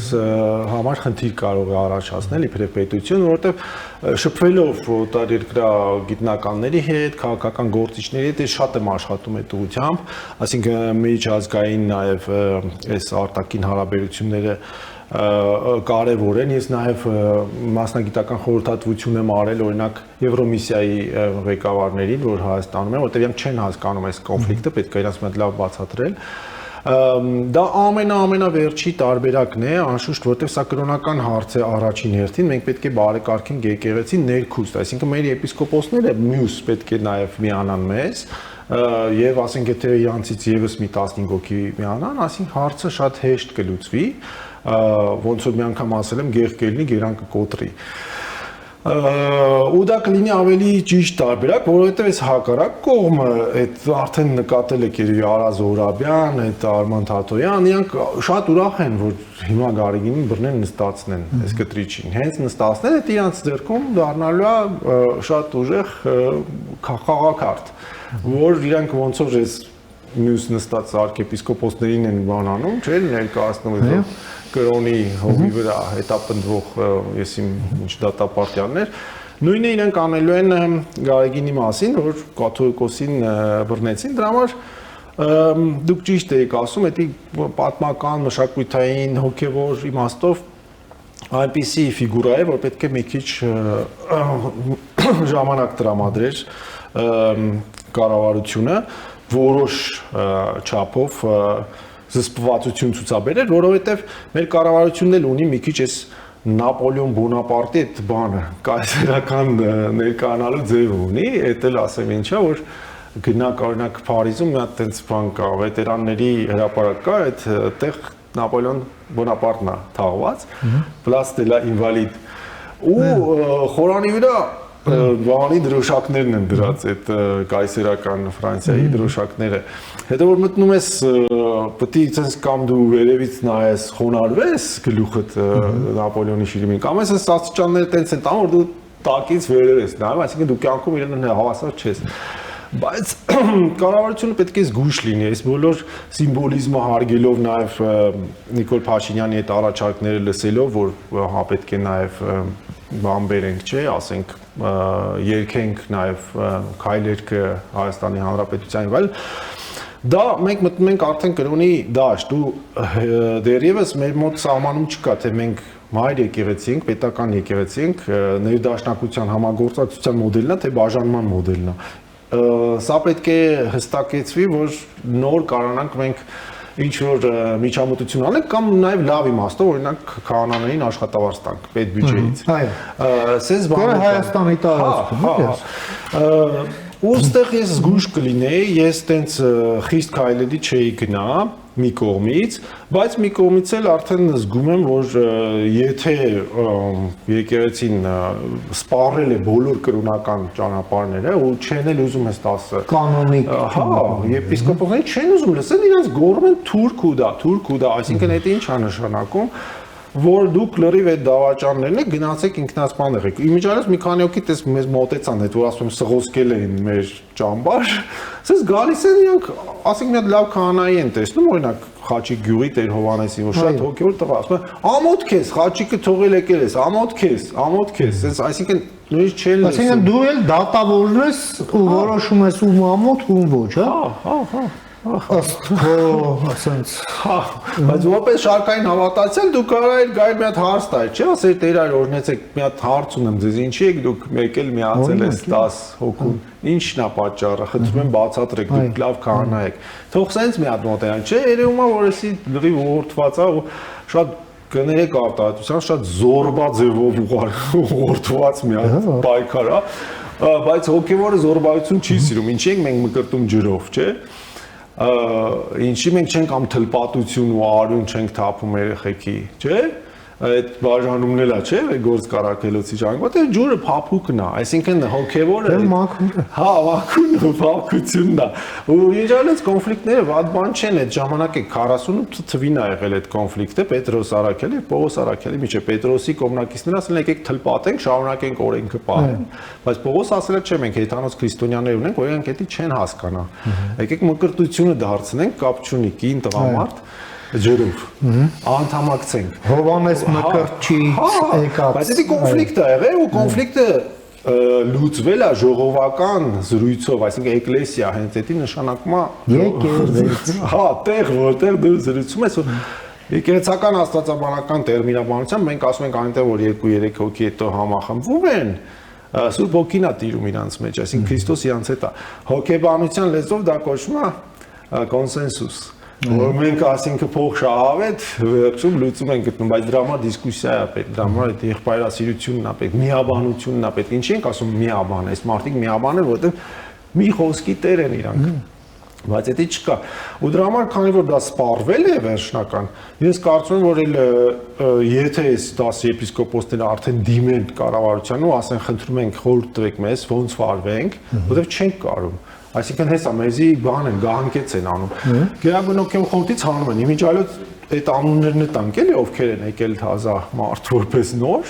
համար խնդիր կարող է առաջացնել իբրև պետություն, որովհետև շփվելով օտարերկրյա գիտնականների հետ, քաղաքական գործիչների հետ, ես շատ եմ աշխատում այդ ուղղությամբ, այսինքն միջազգային նաև այս արտաքին հարաբերությունները կարևոր են, ես նաև մասնագիտական խորհրդատվություն եմ արել օրինակ Եվրոմիսիայի ղեկավարներին, որ Հայաստանում են, որտեղ իրենք չեն հասկանում այս կոնֆլիկտը, պետք է իրենց մոտ լավ բացատրել, Դա ամենավերջի տարբերակն է, անշուշտ, որտեղ սա կրոնական հարց է առաջին հերթին, մենք պետք է բարեկարգենք եկեղեցին ներքուստ, այսինքն մեր եպիսկոպոսները մյուս պետք է նաև միանան մեզ, եւ ասենք եթե իրանցից եւս մի 15 հոգի միանան, ասենք հարցը շատ հեշտ կլուծվի, ոնց որ մի անգամ ասել եմ, գեղ կելնի, գերանքը կոտրի։ Ու դա կլինի ավելի ճիշտ տարբերակ, որովհետև այս հակառակ կողմը, այդ արդեն նկատել եք երևի Արա Զոհրաբյան, այդ Արման Թաթոյան, իրանք շատ ուրախ են, որ հիմա Գարեգինին բռնեն նստացնեն այս կտրիչին։ Հենց նստացնել այդ իրանց ձեռքում դառնալու է շատ ուժեղ խաղաքարտ, որ իրանք ոնց որ այս մյուս նստած arczepiskopos-ներին են բանանում, չէ՞, ներկայացնում կրոնի հողի վրա հետապնդվող եսիմ ինչ դատապարտյաններ, նույնը իրենք անելու են Գարեգինի մասին, որ կաթողիկոսին բռնեցին, դրա համար դուք ճիշտ եք ասում, դա պատմական, մշակութային, հոգևոր իմաստով այնպիսի ֆիգուրա է, որ պետք է մի քիչ ժամանակ տրամադրեր կառավարությունը, որոշ չափով զսպվածություն ցուցաբերել, որովհետև մեր կառավարությունն էլ ունի մի քիչ այս Նապոլեոն Բոնապարտի այդ բանը, կայսերական ներկայանալու ձև ունի, այդ էլ ասեմ ինչա, որ գնաք օրինակ Փարիզում մի հատ տենց բան կա, վետերանների հրապարակ կա, այդտեղ Նապոլեոն Բոնապարտն է թաղված, Place de la Invalides, ու խորանի վրա բանի դրոշակներն են դրած այդ կայսերական Ֆրանսիայի դրոշակները։ Հետո որ մտնում ես պետք է ցենց կամ դու վերևից նայես խոնարհվես գլուխդ Նապոլեոնի շիրիմին կամ ես աստիճանները տենց են տան որ դու տակից վերև ես նայում, այսինքն դու կյանքում իրեն հավասար չես։ Բայց կառավարությունը պետք է զգույշ լինի, այս բոլոր սիմվոլիզմը հարգելով նաև Նիկոլ Փաշինյանի այդ առաջարկները լսելով, որ հա պետք է նաև բան բերենք, չէ, ասենք երկենք նաև քայլերքը Հայաստանի Հանրապետության վայել, դա մենք մտնում ենք արդեն կրոնի դաշտ ու դեռևս մեր մոտ սահմանում չկա, թե մենք մայր եկեղեցի ենք, պետական եկեղեցի ենք, ներդաշնակության համագործակցության մոդելն է, թե բաժանման մոդելն է։ Սա պետք է հստակեցվի, որ նոր կարողանանք մենք ինչ որ միջամտություն անենք կամ նաև լավ իմաստով, օրինակ քահանաներին աշխատավարձ տանք պետ բյուջեից։ Սենց բանը Հայաստանի տարածքում։ Ու ստեղ ես զգույշ կլինեի, ես տենց խիստ քայլերի չէի գնա մի կողմից, բայց մի կողմից էլ արդեն զգում եմ, որ եթե եկեղեցին սպառել է բոլոր կրոնական ճանապարհները ու չեն էլ ուզում ես 10 կանոնիկ, հա, եպիսկոպոսները չեն ուզում լսել, իրենց գոռում են թուրք ու դա, այսինքն դա ինչ է նշանակում, որ դուք լրիվ այդ դավաճաններն եք գնացեք ինքնասպան եղեք։ Իմիջիայլոց մի քանի հոգի դες մեզ մոտեցան, այդ որ ասում եմ սղոսկել էին մեր ճամբար, ասես գալիս են իրանք, ասենք մի հատ լավ քահանայի են տեսնում, օրինակ Խաչիկ գյուղի Տեր Հովանեսի, որ շատ հոգևոր տղա, ասում են ամոթ քեզ, Խաչիկը թողել եկել ես, ամոթ քեզ, ասես այսինքն նույնիսկ չեն լսում։ Այսինքն դու էլ դատավորն ես ու որոշում ես ում ամոթ, ում ոչ, հա։ Ասենց, բայց որպես շարքային հավատացյալ դու կարող ես գալ մի հատ հարց տալ, չէ՞, ասել Տեր այր օրհնեցեք, մի հատ հարց ունեմ ձեզ, ինչի եք դուք եկել միացել ես 10 հոգուն, ի՞նչն է պատճառը, խնդրում եմ բացատրեք, դուք լավ քահանա եք։ Թող սենց մի հատ մոտենան, չէ՞, երևում է որ էսի լրիվ ուղղորդված է ու շատ կներեք արտահայտության շատ զորբա ձևով ուղղորդված մի հատ պայքար է, բայց հոգևորը զորբայություն չի սիրում, ինչի ենք մենք մկրտում ջրով, չէ՞։ Ինչի մենք չենք ամ թլպատություն ու արյուն չենք թափում երեխեքի, չէ՞։ Այդ բաժանումն էլա, չէ՞, գործ կարակելոցի ճանապարհ, դե ջուրը փափուկն է, այսինքն հոգևորը հա, մաքուն ու փափկությունն է։ Ու իջալից կոնֆլիկտները վատ բան չեն, այդ ժամանակ է 48 թվին ա եղել այդ կոնֆլիկտը Պետրոս Արաքելի, Պողոս Արաքելի միջև Պետրոսի կողմնակիցները ասել են եկեք թլպատենք, շարունակենք օրենքը պահել։ Բայց Պողոս ասել է չէ, մենք հեթանոց քրիստոնյաներ ունենք, որ իրենք դա չեն հասկանա։ Եկեք մկրտությունը դարձնենք, կապ չունի կին տղամարդ ջրով անդամակցենք Հովանես Մկրտչի եկած բայց դա կոնֆլիկտ է եղել ու կոնֆլիկտը լուծվել է ժողովական զրույցով, այսինքն էկլեսիա հենց դա նշանակում է եկեղեցի հա տեղ որտեղ դու զրուցում ես եկեղեցական աստվածաբանական տերմինաբանությամբ մենք ասում ենք այնտեղ որ 2-3 հոգի հետո համախմբվում են Սուրբ Հոգին է տիրում իրանց մեջ, այսինքն Քրիստոս իրանց հետ է հոգեբանության լեզվով դա կոչվում է կոնսենսուս Որ մենք ասինքն փող շահավետ վերջում լուծում ենք գտնում, բայց դրա համար դիսկուսիա է պետք, դրա համար այդ եղբայրասիրությունն է պետք, միաբանությունն է պետք։ Ինչի ենք ասում միաբան, այս մարդիկ միաբան են, որովհետև մի խոսքի տեր են իրանք։ Բայց դա չկա։ Ու դրա համար, քանի որ դա սպառվել է վերջնական, ես կարծում եմ, որ եթե այս 10 եպիսկոպոսները արդեն դիմեն կառավարությանն ու ասեն, խնդրում ենք խորհուրդ տվեք մեզ, ոնց վարվենք, որովհետև չենք կարող։ Այսինքն հեսա մեզի բան են, գահանքեց են անում։ Գերագույն խորհրդից հանում են, իմիջ այլոց այդ անուններն տանք էլի ովքեր են եկել թազա մարդ որպես նոր։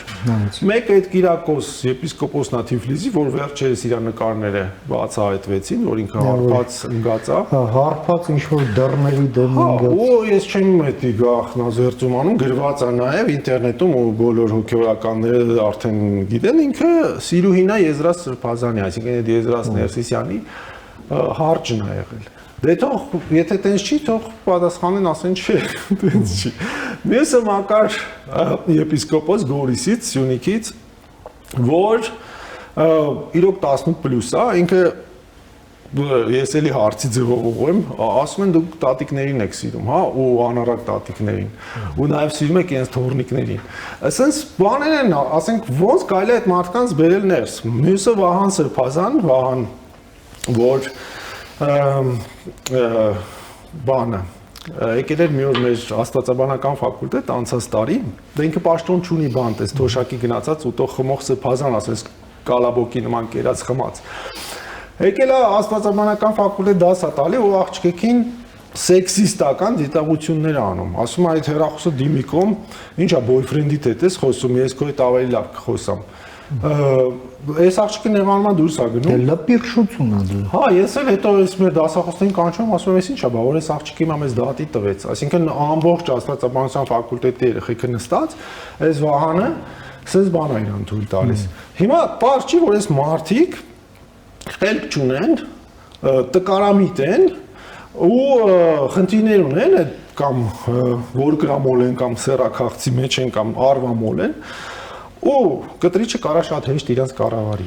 Մեկ այդ Կիրակոս եպիսկոպոսն է Թիֆլիսի, որ վերջերս իր նկարները բացահայտվեցին, որ ինքը հարբած ընկած է։ Հարբած ինչ որ դռների դեմ ընկած։ Ու ես չեմ էդի գաղտնազերծում անում, գրված է նաև ինտերնետում ու բոլոր հոգեորականները արդեն գիտեն, ինքը Սիրուհին է Եզրաս Սրբազանի, այսինքն այդ Եզրաս Ներսիսյանի հարճն է եղել։ Դե թող, եթե տենց չի, թող պատասխանեն, ասեն չէ, տենց չի։ Մյուսը Մակար եպիսկոպոս Գորիսից, Սյունիքից, որ իրոք 18+ է, ինքը ես էլի հարցի ձևով ուղղեմ, ասում են դուք տատիկներին եք սիրում, հա, ու անառակ տատիկներին, ու նաև սիրում եք իրենց թոռնիկներին։ Այսինքն բաներ են, ասենք ոնց կարելի է այդ մարդկանց բերել ներս։ Մյուսը Վահան Սրբազան, Վահան, որ բանը եկել էր մի օր մեր աստվածաբանական ֆակուլտետ անցած տարի, դա ինքը պաշտոն չունի բան, տես թոշակի գնացած ուտող խմող Սրբազան, ասես կալաբոկի նման կերած խմած։ Եկել է աստվածաբանական ֆակուլտետ դաս է տալի ու աղջկեքին սեքսիստական դիտողություններ անում։ Ասում է այդ հեռախոսը դիմիկում, ինչա բոյֆրենդիդ հետ ես խոսում, ես քո հետ ավելի լավ կխոսամ։ Այս աղջիկը նեղանման դուրս է գնում։ Դե լպիրշություն է դու։ Հա, ես էլ հետո այս մեր դասախոսներին կանչում, ասում եմ, ինչա, բա որ այս աղջիկը հիմա մեզ դատի տվեց։ Այսինքն ամբողջ աստվածաբանության ֆակուլտետի երեխեքը նստած, այս Վահանը սենց բան է իրան թույլ տալիս։ Հիմա պարզ չի, որ այս մարդիկ խելք չունեն, տկարամիտ են ու խնդիրներ ունեն, կամ որգրամոլ են, կամ սեռաքաղցի մեջ են, կամ արվամոլ են, ու կտրիչը կարա շատ հեշտ իրանց կառավարի։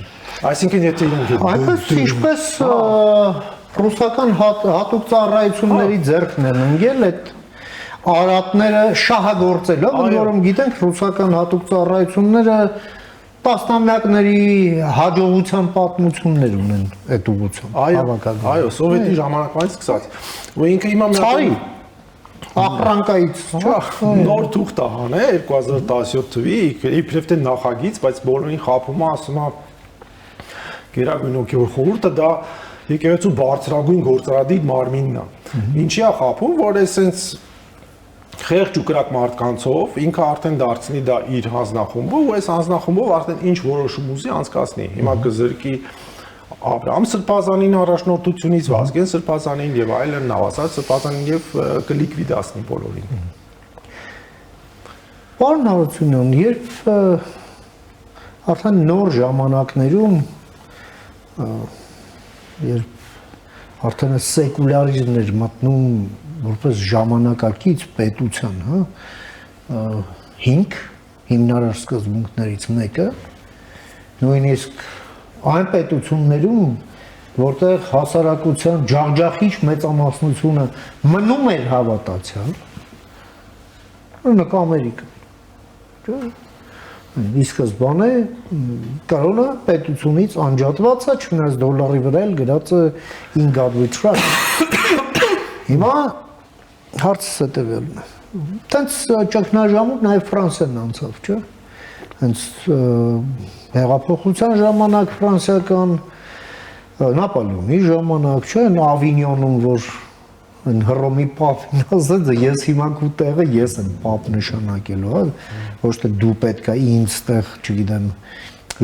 Այսինքն եթե իրենք Այնպես ինչպես ռուսական հատուկ ծառայությունների ձեռքն են ընկել այդ արատները շահագործելով, որում գիտենք ռուսական հատուկ ծառայությունները տասնամյակների հաջողության պատմություններ ունեն այդ ուղղությամբ։ Այո, սովետի ժամանակվանից սկսած։ Ու ինքը հիմա Ցարի ախրանկայից նոր թուղթ է հանել 2017 թվի, իբրև թե նախագիծ, բայց բոլորին խափում է, ասում է Գերագույն հոգևոր խորհուրդը դա եկեղեցու բարձրագույն գործարարի մարմինն է։ Ինչի է խափում, որ այսպես խեղճ ու կրակ մարդկանցով ինքը արդեն դարձնի դա իր հանձնախումբը ու այս հանձնախումբով արդեն ինչ որոշում ուզի անցկացնի։ Հիմա կզրկի Աբրահամ Սրբազանին առաջնորդությունից, Վազգեն Սրբազանին եւ այլն, Նավասար Սրբազանին եւ կլիկվիդացնի բոլորին։ Պարոն Հարությունյան, երբ արդեն նոր ժամանակներում երբ արդեն սեկուլարիզմն էր մտնում որպես ժամանակակից պետության, հա, հիմնարար սկզբունքներից մեկը, նույնիսկ այն պետություններում, որտեղ հասարակության ջախջախիչ մեծամասնությունը մնում էր հավատացյալ, օրինակ Ամերիկա, ի սկզբանե կրոնը պետությունից անջատված է, չնայած դոլարի վրա էլ գրած է in God we trust։ Հիմա հարցս հետևելն է։ Տենց ճգնաժամում նաև Ֆրանսիան անցավ, չէ՞։ Հենց հեղափոխության ժամանակ ֆրանսիական Նապոլեոնի ժամանակ, չէ՞, Ավինյոնում, որ այն Հռոմի պապն ասաց, ես հիմա քու տեղը ես եմ պապ նշանակելու, հա, ոչ թե դու պետք է ինձ տեղ, չգիտեմ,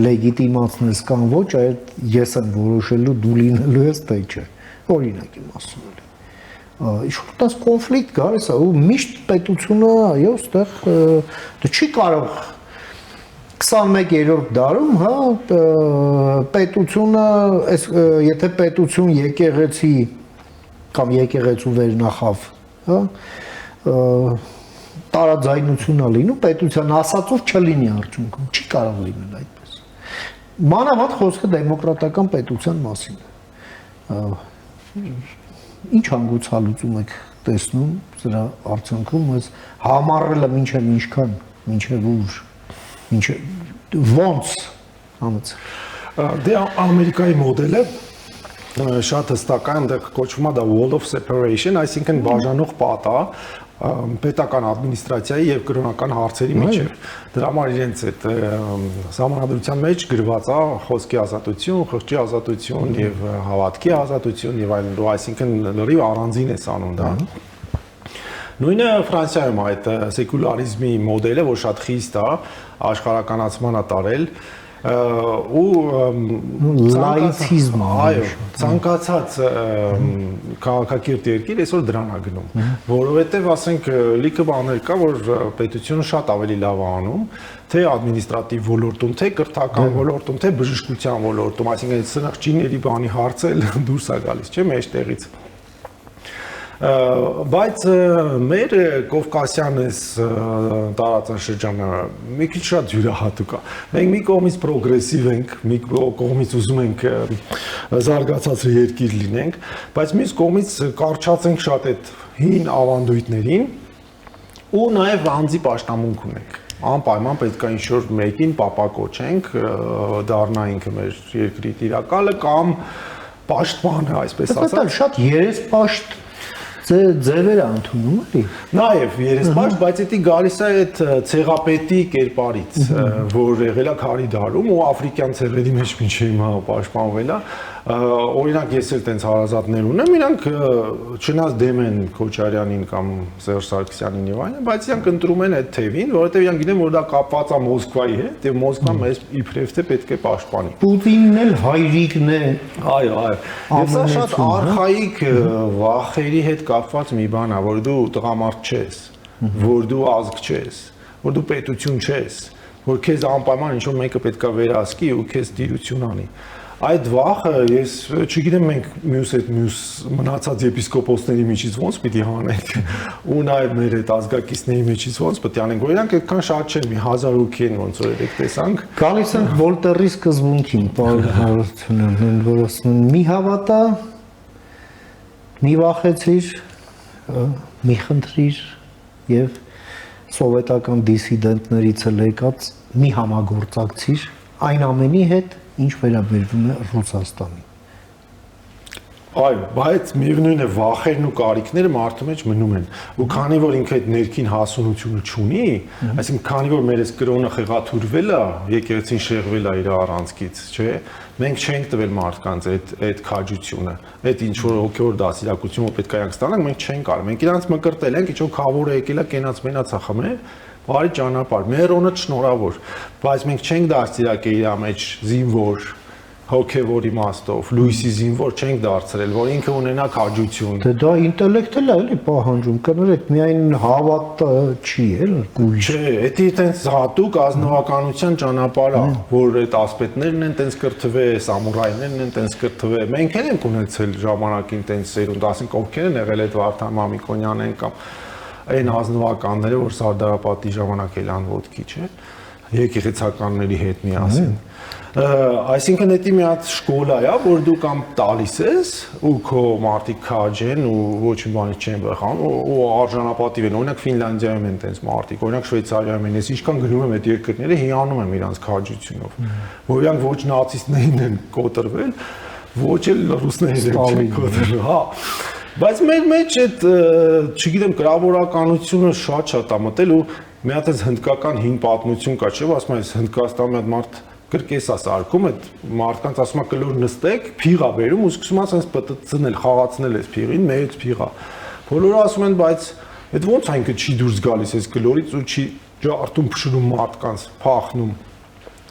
լեգիտիմացնես կամ ոչ, այդ ես եմ որոշելու դու լինելու ես թե չէ։ Օրինակ եմ ասում։ Ինչ-որ տես կոնֆլիկտ գալիս է ու միշտ պետությունը, այո, ստեղ դու չի կարող 21-րդ դարում, հա, պետությունը, եթե պետություն եկեղեցի կամ եկեղեցու վերնախավ, հա, տարաձայնություն է լինում, պետության ասածով չլինի արդյունքում, չի կարող լինել այդպես։ Մանավանդ խոսքը դեմոկրատական պետության մասին է։ Ինչ հանգուցալուծում եք տեսնում սրա արդյունքում ես համառելը մինչև ինչքան, մինչև ուր, մինչև ոնց համաց։ Դե Ամերիկայի մոդելը շատ հստական այնտեղ կոչվում է դա wall of separation, այսինքն բաժանող պատ է պետական ադմինիստրացիայի եւ կրոնական հարցերի միջեւ։ Դրա համար իրենց այդ համանդրության մեջ գրված է խոսքի ազատություն, խղճի ազատություն եւ հավատքի ազատություն եւ այլն, այսինքն լրիվ առանձին է անում դա։ Նույնը Ֆրանսիայում այդ սեկուլարիզմի մոդելը, որ շատ խիստ է, աշխարհականացման է տարել, ու լաիցիզմը, այո, ցանկացած քաղաքակիրթ երկիր այսօր դրան է գնում, որովհետև ասենք լիքը բաներ կա, որ պետությունը շատ ավելի լավ է անում, թե ադմինիստրատիվ ոլորտում, թե կրթական ոլորտում, թե բժշկության ոլորտում, այսինքն այդ սնխչիների բանի հարցը դուրս է գալիս, չէ՞, մեջտեղից։ Բայց մեր Կովկասյան այս տարածաշրջանը մի քիչ շատ յուրահատուկ է։ Մենք մի կողմից պրոգրեսիվ ենք, մի կողմից ուզում ենք զարգացած երկիր լինենք, բայց մյուս կողմից կարճած ենք շատ այդ հին ավանդույթներին ու նաև անձի պաշտամունք ունենք։ Անպայման պետք է ինչ-որ մեկին պապակոչենք, դառնա ինքը մեր երկրի տիրակալը կամ պաշտպանը, այսպես ասած։ Շատ երեսպաշտ ձևեր ընդունում էլի։ Նաև երեսպաշտ, բայց դա գալիս է այդ ցեղապետի կերպարից, որ եղել է քարի դարում ու աֆրիկյան ցեղերի մեջ մինչև հիմա պաշտպանվել է։ Օրինակ ես էլ տենց հարազատներ ունեմ, իրանք չնայած դեմ են Քոչարյանին կամ Սերժ Սարգսյանին եւ այլն, բայց իրանք ընտրում են այդ թևին, որովհետեւ իրանք գիտեն, որ դա կապված է Մոսկվայի հետ, եւ Մոսկվան մեզ իբրև թե պետք է պաշտպանի։ Պուտինն էլ հայրիկն է։ Այո, այո։ Եվ սա շատ արխայիկ վախերի հետ կապված մի բան է, որ դու տղամարդ չես, որ դու ազգ չես, որ դու պետություն չես, որ քեզ անպայման ինչ-որ մեկը պետքա վերահսկի ու քեզ տիրություն անի։ Այդ վախը ես չգիտեմ մենք մյուս մնացած եպիսկոպոսների միջից ոնց պիտի հանենք ու նաև մեր այդ ազգակիցների միջից ոնց պետք է անենք, որ իրանք այդքան շատ չեն, մի 1000 հոգի են ոնց որ եք տեսանք։ Գալիս են Վոլտերի սկզբունքին, պարզությունն, որ ասում են մի հավատա, մի վախեցիր, մի խնդրիր եւ սովետական դիսիդենտներից եկած մի համագործակցիր այն ամենի հետ, ինչ վերաբերվում է Ռուսաստանին։ Այո, բայց միևնույն է վախերն ու կարիքները մարդու մեջ մնում են։ Ու քանի որ ինքը այդ ներքին հասունությունը չունի, այսինքն քանի որ մեր այս կրոնը խեղաթյուրվել է, եկեղեցին շեղվել է իր առանցքից, չէ՞, մենք չենք տվել մարդկանց այդ քաջությունը, այդ ինչ որ հոգեոր դասիրակությունը պետք է իրանք ստանան, մենք չենք արել։ Մենք իրանց մկրտել ենք, ինչ որ խավորը եկել է, կենաց մենաց է խմե, բարի ճանապարհ, մերոնը շնորհավոր, բայց մենք չենք դաստիարակել իր մեջ զինվոր, հոգևոր իմաստով, լույսի զինվոր չենք դարձրել, որ ինքը ունենա քաջություն։ Դե դա ինտելեկտել է, էլի պահանջում, կներեք, միայն հավատը չի, էլ գույժ։ Չէ, դա այտենց հատուկ ազնվականության ճանապարհ է, որ այդ ասպետներն են տենց կրթվել, սամուրայներն են տենց կրթվել։ Մենք էլ ենք ունեցել ժամանակին տենց սերունդ, ասենք ովքեր են եղել այդ Վարդան Մամիկոնյանեն կամ այն ազնվականները, որ Սարդարապետի ժամանակ էլան ոտքի, չէ, եկեղեցականների հետ միասին։ Այսինքն դա մի հատ շկոլա է, որ դու կամ տալիս ես ու քո մարդիկ քաջ են ու ոչ մի բանի չեն բխանում ու արժանապատիվ են։ Օրինակ Ֆինլանդիայում են տենց մարդիկ, օրինակ Շվեյցարիայում են, ես ինչքան գնում եմ այդ երկրները, հիանում եմ իրանց քաջությունով, որ իրանք ոչ նացիստներին են կոտրվել, ոչ էլ ռուսներին են կոտրվել, հա։ Բայց մեր մեջ այդ, չգիտեմ, կրավորականությունը շատ է մտել ու մի հատ այս հնդկական հին պատմություն կա, չէ՞, ասում են, Հնդկաստանում մի հատ մարդ կրկես է սարքում, այդ մարդկանց ասում է կլոր նստեք, փիղ է բերում ու սկսում է ասենց պտտցնել, խաղացնել այս փիղին, մեծ փիղ է։ Բոլորը ասում են, բայց այդ ո՞նց այնքը չի դուրս գալիս այս կլորից ու չի ջարդում փշրում մարդկանց, փախնում։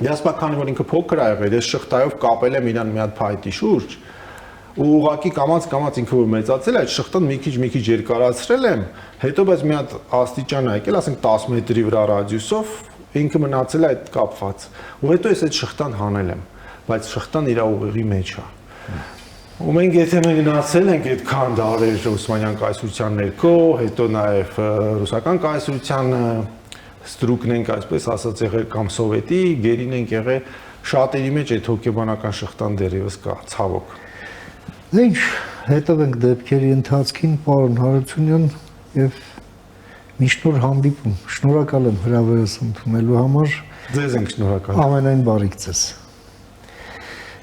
Ես քանի որ ինքը փոքր ա եղել, ես շղթայով կապել եմ իրան մի հատ փայտի շուրջ ու ուղղակի կամած ինքը որ մեծացել է, այդ շղթան մի քիչ երկարացրել եմ, հետո բայց մի հատ աստիճան ա եկել, ասենք 10 մետրի վրա ռադիուսով, ինքը մնացել է այդ կապված։ Ու հետո ես այդ շղթան հանել եմ, բայց շղթան իր ուղեղի մեջ է։ Ու մենք եթե մենք գնացել ենք այդքան դարեր Օսմանյան կայսրության ներքո, հետո նաև ռուսական կայսրության ստրուկն ենք, այսպես ասած, եղել կամ սովետի, գերին ենք եղել, շատերի մեջ այդ հոգեբանական շղթան դեռևս կա, ցավոք։ Ինչ, հետևենք դեպքերի ընթացքին, պարոն Հարությունյան, եւ միշտ նոր հանդիպում։ Շնորհակալ եմ հրավերս ընդունելու համար։ Ձեզ ենք շնորհակալ։ Ամենայն բարիք ձեզ։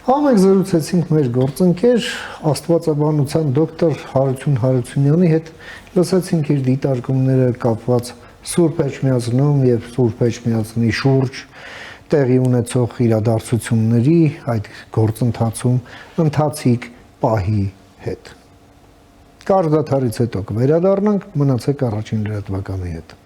Համենք զրուցեցինք մեր գործընկեր աստվածաբանության դոկտոր Հարություն Հարությունյանի հետ, լսեցինք իր դիտարկումները կապված Սուրբ Էջմիածնում եւ Սուրբ Էջմիածնի շուրջ տեղի ունեցող իրադարձությունների այդ գործընթացում ընթացիկ պահի հետ։ Կարճ դադարից հետո կվերադառնանք, մնացեք առաջին լրատվականի հետ։